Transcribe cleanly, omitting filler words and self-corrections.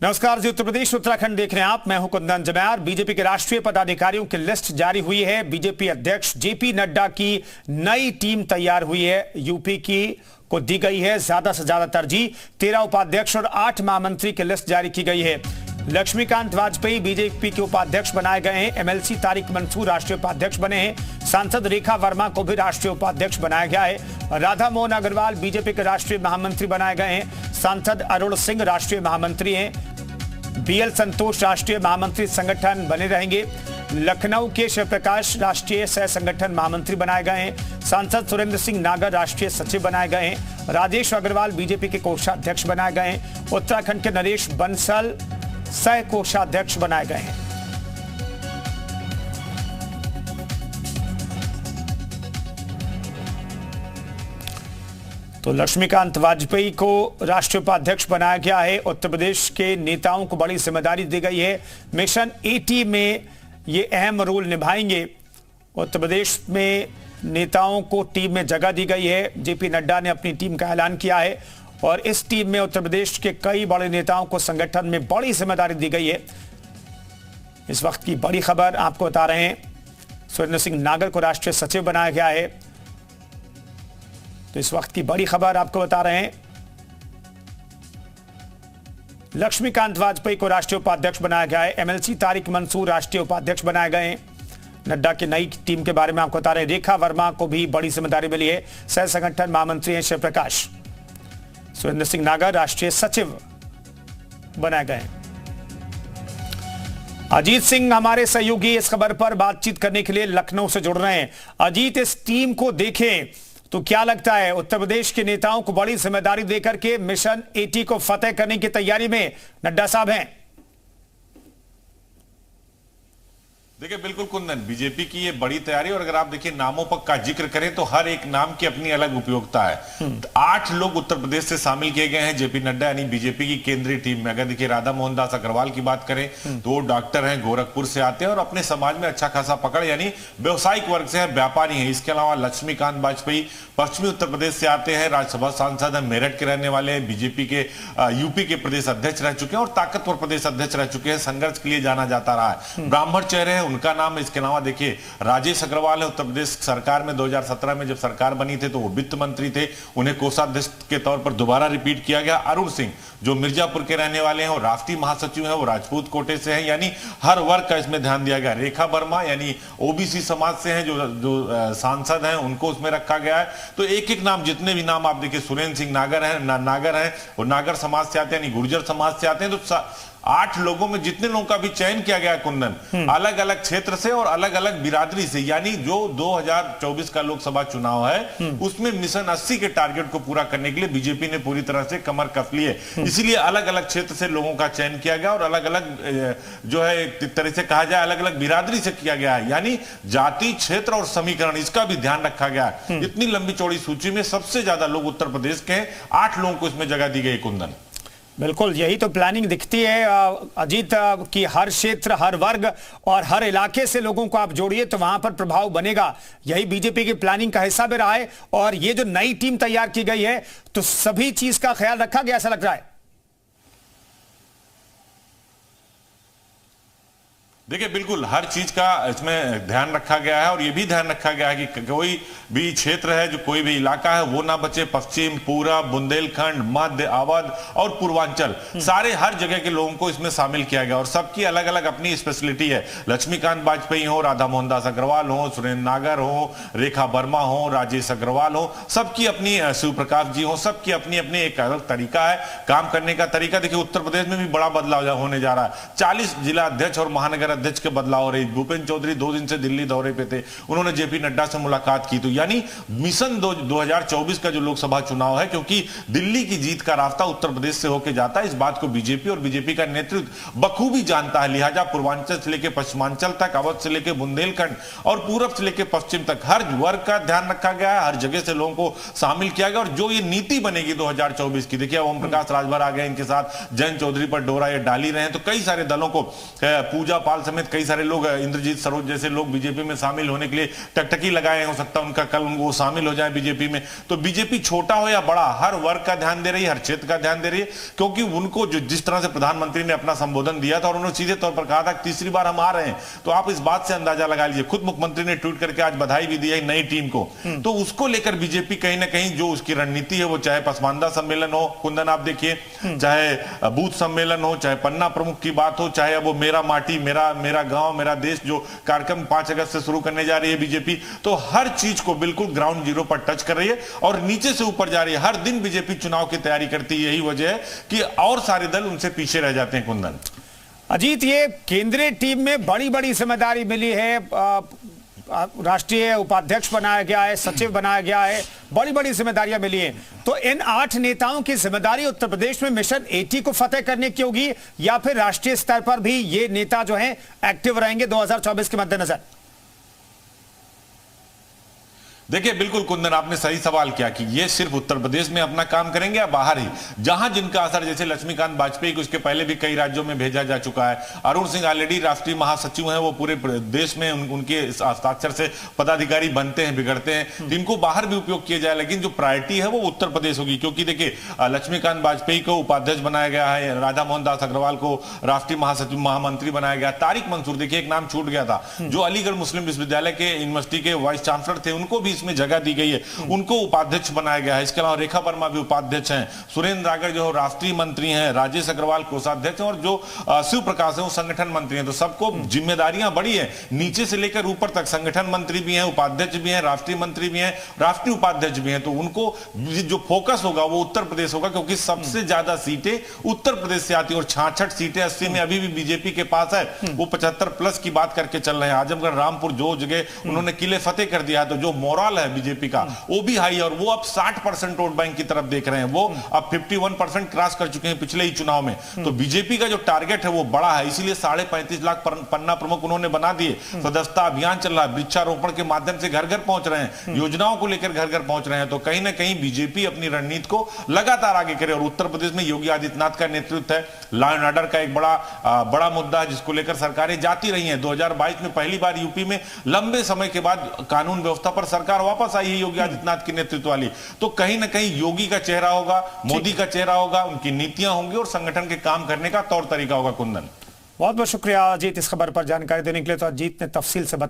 नमस्कार जी, उत्तर प्रदेश उत्तराखंड देख रहे हैं आप। मैं हूं कुंदन जमैर। बीजेपी के राष्ट्रीय पदाधिकारियों की लिस्ट जारी हुई है। बीजेपी अध्यक्ष जेपी नड्डा की नई टीम तैयार हुई है। यूपी की को दी गई है ज्यादा से ज्यादा तरजीह। 13 उपाध्यक्ष और 8 महामंत्री की लिस्ट जारी की गई है। लक्ष्मीकांत वाजपेयी बीजेपी के उपाध्यक्ष बनाए गए हैं। एमएलसी तारिक मंसूर राष्ट्रीय उपाध्यक्ष बने हैं। सांसद रेखा वर्मा को भी राष्ट्रीय उपाध्यक्ष बनाया गया है। राधा मोहन अग्रवाल बीजेपी के राष्ट्रीय महामंत्री बनाए गए हैं। सांसद अरुण सिंह राष्ट्रीय महामंत्री हैं। बीएल संतोष राष्ट्रीय महामंत्री संगठन बने रहेंगे। लखनऊ के शिवप्रकाश राष्ट्रीय सह संगठन महामंत्री बनाए गए हैं। सांसद सुरेंद्र सिंह नागर राष्ट्रीय सचिव बनाए गए हैं। राजेश अग्रवाल बीजेपी के कोषाध्यक्ष बनाए गए हैं। उत्तराखंड के नरेश बंसल सह कोषाध्यक्ष बनाए गए हैं। तो लक्ष्मीकांत वाजपेयी को राष्ट्रीय उपाध्यक्ष बनाया गया है। उत्तर प्रदेश के नेताओं को बड़ी जिम्मेदारी दी गई है। मिशन 80 में ये अहम रोल निभाएंगे। उत्तर प्रदेश में नेताओं को टीम में जगह दी गई है। जेपी नड्डा ने अपनी टीम का ऐलान किया है और इस टीम में उत्तर प्रदेश के कई बड़े नेताओं को संगठन में बड़ी जिम्मेदारी दी गई है। इस वक्त की बड़ी खबर आपको बता रहे हैं। सुरेंद्र सिंह नागर को राष्ट्रीय सचिव बनाया गया है। तो इस वक्त की बड़ी खबर आपको बता रहे हैं। लक्ष्मीकांत वाजपेयी को राष्ट्रीय उपाध्यक्ष बनाया गया है। एमएलसी तारिक मंसूर राष्ट्रीय उपाध्यक्ष बनाए गए हैं। नड्डा की नई टीम के बारे में आपको बता रहे हैं। रेखा वर्मा को भी बड़ी जिम्मेदारी मिली है। सह संगठन महामंत्री हैं शिवप्रकाश। सुरेंद्र सिंह नागर राष्ट्रीय सचिव बनाए गए हैं। अजीत सिंह हमारे सहयोगी इस खबर पर बातचीत करने के लिए लखनऊ से जुड़ रहे हैं। अजीत, इस टीम को देखें तो क्या लगता है, उत्तर प्रदेश के नेताओं को बड़ी जिम्मेदारी देकर के मिशन 80 को फतेह करने की तैयारी में नड्डा साहब हैं? देखिए, बिल्कुल कुंदन, बीजेपी की ये बड़ी तैयारी। और अगर आप देखिए नामों पर का जिक्र करें तो हर एक नाम की अपनी अलग उपयोगिता है। 8 लोग उत्तर प्रदेश से शामिल किए गए हैं जेपी नड्डा यानी बीजेपी की केंद्रीय टीम में। अगर देखिए राधा मोहन दास अग्रवाल की बात करें तो वो डॉक्टर हैं, गोरखपुर से आते हैं और अपने समाज में अच्छा खासा पकड़ यानी व्यवसायिक वर्ग से है, व्यापारी हैं। इसके अलावा लक्ष्मीकांत वाजपेयी पश्चिमी उत्तर प्रदेश से आते हैं, राज्यसभा सांसद हैं, मेरठ के रहने वाले हैं, बीजेपी के यूपी के प्रदेश अध्यक्ष रह चुके हैं और ताकतवर प्रदेश अध्यक्ष रह चुके हैं। संघर्ष के लिए जाना जाता रहा है। ब्राह्मण चेहरे हैं, उनका नाम। इसके अलावा देखिए राजेश अग्रवाल है, उत्तर प्रदेश सरकार में 2017 में जब सरकार बनी थी तो वो वित्त मंत्री थे, उन्हें कोषाध्यक्ष के तौर पर दोबारा रिपीट किया गया। अरुण सिंह जो मिर्जापुर के रहने वाले हैं और राष्ट्रीय महासचिव हैं, वो राजपूत कोटे से हैं, यानी हर वर्ग का इसमें ध्यान दिया गया। रेखा वर्मा यानी ओबीसी समाज से हैं, जो सांसद हैं, उनको उसमें रखा गया है। तो एक एक नाम, जितने भी नाम आप देखिए, सुरेंद्र सिंह नागर हैं और नागर समाज से आते हैं यानी गुर्जर समाज से आते हैं। तो 8 लोगों में जितने लोगों का भी चयन किया गया कुंदन, अलग अलग क्षेत्र से और अलग अलग बिरादरी से, यानी जो 2024 का लोकसभा चुनाव है उसमें मिशन 80 के टारगेट को पूरा करने के लिए बीजेपी ने पूरी तरह से कमर कस ली है। इसीलिए अलग अलग क्षेत्र से लोगों का चयन किया गया और अलग अलग जो है एक तरह से कहा जाए अलग अलग बिरादरी से किया गया है, यानी जाति, क्षेत्र और समीकरण, इसका भी ध्यान रखा गया है। इतनी लंबी चौड़ी सूची में सबसे ज्यादा लोग उत्तर प्रदेश के हैं। 8 लोगों को इसमें जगह दी गई कुंदन। बिल्कुल, यही तो प्लानिंग दिखती है अजीत कि हर क्षेत्र, हर वर्ग और हर इलाके से लोगों को आप जोड़िए तो वहां पर प्रभाव बनेगा। यही बीजेपी की प्लानिंग का हिस्सा भी रहा है। और ये जो नई टीम तैयार की गई है तो सभी चीज का ख्याल रखा गया, ऐसा लग रहा है। देखिए, बिल्कुल हर चीज का इसमें ध्यान रखा गया है और यह भी ध्यान रखा गया है कि कोई भी क्षेत्र है, जो कोई भी इलाका है वो ना बचे। पश्चिम, पूरब, बुंदेलखंड, मध्य, अवध और पूर्वांचल, सारे हर जगह के लोगों को इसमें शामिल किया गया और सबकी अलग अलग अपनी स्पेशलिटी है। लक्ष्मीकांत वाजपेयी हो, राधा मोहन दास अग्रवाल हो, सुरेंद्र नागर हो, रेखा वर्मा हो, राजेश अग्रवाल हो, सबकी अपनी, शिवप्रकाश जी हो, सबकी अपनी अपनी एक अलग तरीका है काम करने का तरीका। देखिए, उत्तर प्रदेश में भी बड़ा बदलाव होने जा रहा है। 40 जिला अध्यक्ष और महानगर अध्यक्ष के बदलाव हो रहे। भूपेंद्र चौधरी 2 दिन से दिल्ली दौरे पे थे, उन्होंने जेपी नड्डा से मुलाकात की। तो यानी मिशन 2024 का जो लोकसभा चुनाव है, क्योंकि दिल्ली की जीत का रास्ता उत्तर प्रदेश से होकर जाता है, इस बात को बीजेपी और बीजेपी का नेतृत्व बखूबी जानता है। लिहाजा पूर्वांचल से लेकर पश्चिमांचल तक, अवध से लेकर बुंदेलखंड और पूरब से लेकर पश्चिम तक हर वर्ग का ध्यान रखा गया है, हर जगह से लोगों को शामिल किया गया। और जो ये नीति बनेगी 2024 की, देखिए ओम प्रकाश राजभर आ गए, इनके साथ जयंत चौधरी पर डोरा ये डाली रहे हैं। तो कई सारे दलों को, पूजा पाल समेत कई सारे लोग, इंद्रजीत सरोज जैसे लोग बीजेपी में शामिल होने के लिए टकटकी लगाए हैं, हो सकता है उनका कल वो शामिल हो जाए बीजेपी में। तो बीजेपी छोटा हो या बड़ा, हर वर्ग का ध्यान दे रही है, हर क्षेत्र का ध्यान दे रही है, क्योंकि उनको जो जिस तरह से प्रधानमंत्री ने अपना संबोधन दिया था और उन्होंने सीधे तौर पर कहा था तीसरी बार हम आ रहे हैं, तो आप इस बात से अंदाजा लगा लीजिए। खुद मुख्यमंत्री ने ट्वीट करके आज बधाई भी दी है नई टीम को। तो उसको लेकर बीजेपी कहीं ना कहीं जो उसकी रणनीति है, वो चाहे पसमानदा सम्मेलन हो, कुंदन आप देखिए, चाहे बूथ सम्मेलन हो, चाहे पन्ना प्रमुख की बात हो, चाहे अब वो मेरा माटी मेरा गांव मेरा देश जो कार्यक्रम 5 अगस्त से शुरू करने जा रही है बीजेपी, तो हर चीज को बिल्कुल ग्राउंड जीरो पर टच कर रही है और नीचे से ऊपर जा रही है। हर दिन बीजेपी चुनाव की तैयारी करती है, यही वजह है कि और सारे दल उनसे पीछे रह जाते हैं। कुंदन अजीत, ये केंद्रीय टीम में बड़ी बड़ी जिम्मेदारी मिली है, राष्ट्रीय उपाध्यक्ष बनाया गया है, सचिव बनाया गया है, बड़ी बड़ी जिम्मेदारियां मिली हैं। तो इन 8 नेताओं की जिम्मेदारी उत्तर प्रदेश में मिशन 80 को फतेह करने की होगी या फिर राष्ट्रीय स्तर पर भी ये नेता जो हैं एक्टिव रहेंगे 2024 के मद्देनजर? देखिए बिल्कुल कुंदन, आपने सही सवाल किया कि ये सिर्फ उत्तर प्रदेश में अपना काम करेंगे या बाहर ही, जहां जिनका असर, जैसे लक्ष्मीकांत वाजपेयी को उसके पहले भी कई राज्यों में भेजा जा चुका है। अरुण सिंह ऑलरेडी राष्ट्रीय महासचिव हैं, वो पूरे देश में उनके हस्ताक्षर से पदाधिकारी बनते हैं, बिगड़ते हैं, तो इनको बाहर भी उपयोग किया जाए, लेकिन जो प्रायोरिटी है वो उत्तर प्रदेश होगी। क्योंकि देखिए लक्ष्मीकांत वाजपेयी को उपाध्यक्ष बनाया गया है, राधा मोहन दास अग्रवाल को राष्ट्रीय महासचिव महामंत्री बनाया गया, तारिक मंसूर देखिए एक नाम छूट गया था, जो अलीगढ़ मुस्लिम विश्वविद्यालय के यूनिवर्सिटी के वाइस चांसलर थे, उनको भी इसमें जगह दी गई है, उनको उपाध्यक्ष बनाया गया है। इसके अलावा रेखा वर्मा भी उपाध्यक्ष हैं, सुरेंद्र रागर जो राष्ट्रीय मंत्री हैं, राजेश अग्रवाल कोषाध्यक्ष हैं और जो शिव प्रकाश है वो संगठन मंत्री हैं। तो सबको जिम्मेदारियां बड़ी है, नीचे से लेकर ऊपर तक संगठन मंत्री भी हैं, उपाध्यक्ष भी हैं, राष्ट्रीय मंत्री भी हैं, राष्ट्रीय उपाध्यक्ष भी हैं। तो उनको जो फोकस होगा वो उत्तर प्रदेश होगा, क्योंकि सबसे ज्यादा सीटें उत्तर प्रदेश से आती है और 66 सीटें 80 में अभी भी बीजेपी के पास है। वो 75 प्लस की बात करके चल रहे हैं। आजमगढ़ रामपुर जो जगह उन्होंने किले फतेह कर दिया है, तो जो मोरल है बीजेपी का वो भी हाई है और वो अब 60% वोट बैंक की तरफ देख रहे हैं। वो अब 51% क्रॉस कर चुके हैं पिछले ही चुनाव में। तो बीजेपी का जो टारगेट है वो बड़ा है, इसीलिए 35.5 लाख पन्ना प्रमुख उन्होंने बना दिए। सदस्यता अभियान चल रहा है, वृक्षारोपण के माध्यम से घर घर पहुंच रहे हैं, योजनाओं को लेकर घर घर पहुंच रहे हैं। तो कहीं ना कहीं बीजेपी अपनी रणनीति को लगातार आगे करे और उत्तर प्रदेश में योगी आदित्यनाथ का नेतृत्व है। लॉ एंड ऑर्डर का एक बड़ा मुद्दा है जिसको लेकर सरकारें जाती रही हैं। 2022 में पहली बार यूपी में लंबे समय के बाद कानून व्यवस्था पर सरकार वापस आई है योगी आदित्यनाथ के नेतृत्व वाली। तो कहीं ना कहीं योगी का चेहरा होगा, मोदी का चेहरा होगा, उनकी नीतियां होंगी और संगठन के काम करने का तौर तरीका होगा। कुंदन, बहुत बहुत शुक्रिया अजीत इस खबर पर जानकारी देने के लिए। तो अजीत ने तफसील से बताया।